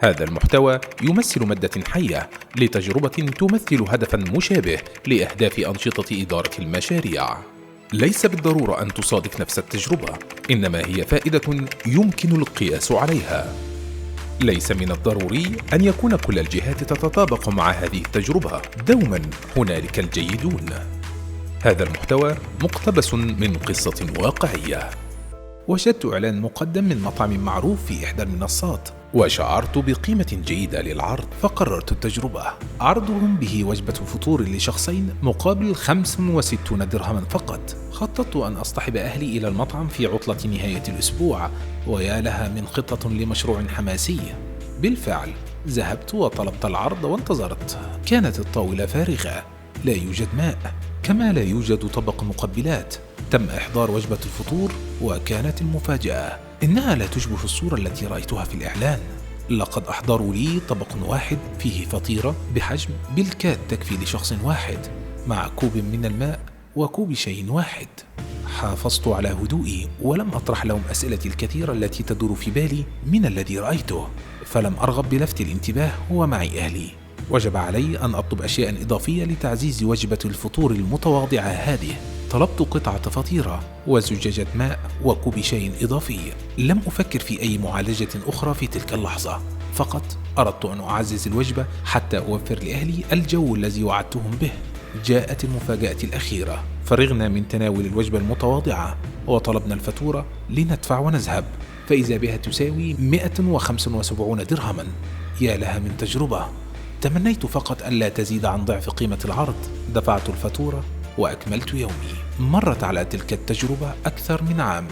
هذا المحتوى يمثل مادة حية لتجربة تمثل هدفا مشابه لأهداف أنشطة إدارة المشاريع. ليس بالضرورة أن تصادف نفس التجربة، إنما هي فائدة يمكن القياس عليها. ليس من الضروري أن يكون كل الجهات تتطابق مع هذه التجربة، دوما هنالك الجيدون. هذا المحتوى مقتبس من قصة واقعية. وجدت إعلان مقدم من مطعم معروف في إحدى المنصات، وشعرت بقيمة جيدة للعرض، فقررت التجربة. عرضهم به وجبة فطور لشخصين مقابل 65 درهما فقط. خططت أن أصطحب أهلي إلى المطعم في عطلة نهاية الأسبوع، ويا لها من خطة لمشروع حماسي. بالفعل ذهبت وطلبت العرض وانتظرت. كانت الطاولة فارغة، لا يوجد ماء، كما لا يوجد طبق مقبلات. تم إحضار وجبة الفطور، وكانت المفاجأة إنها لا تشبه الصورة التي رأيتها في الإعلان. لقد أحضروا لي طبق واحد فيه فطيرة بحجم بالكاد تكفي لشخص واحد، مع كوب من الماء وكوب شاي واحد. حافظت على هدوئي ولم أطرح لهم أسئلتي الكثيرة التي تدور في بالي من الذي رأيته، فلم أرغب بلفت الانتباه ومعي أهلي. وجب علي أن أطلب أشياء إضافية لتعزيز وجبة الفطور المتواضعة هذه. طلبت قطعة فطيرة وزجاجة ماء وكوب شاي إضافي. لم أفكر في أي معالجة أخرى في تلك اللحظة، فقط أردت أن أعزز الوجبة حتى أوفر لأهلي الجو الذي وعدتهم به. جاءت المفاجأة الأخيرة. فرغنا من تناول الوجبة المتواضعة وطلبنا الفاتورة لندفع ونذهب، فإذا بها تساوي 175 درهما. يا لها من تجربة! تمنيت فقط أن لا تزيد عن ضعف قيمة العرض. دفعت الفاتورة وأكملت يومي. مرت على تلك التجربة أكثر من عام،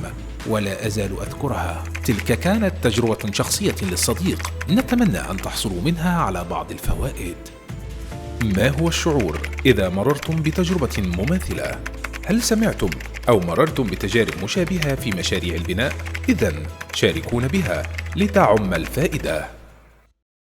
ولا أزال أذكرها. تلك كانت تجربة شخصية للصديق، نتمنى أن تحصلوا منها على بعض الفوائد. ما هو الشعور إذا مررتم بتجربة مماثلة؟ هل سمعتم أو مررتم بتجارب مشابهة في مشاريع البناء؟ إذن شاركونا بها لتعم الفائدة.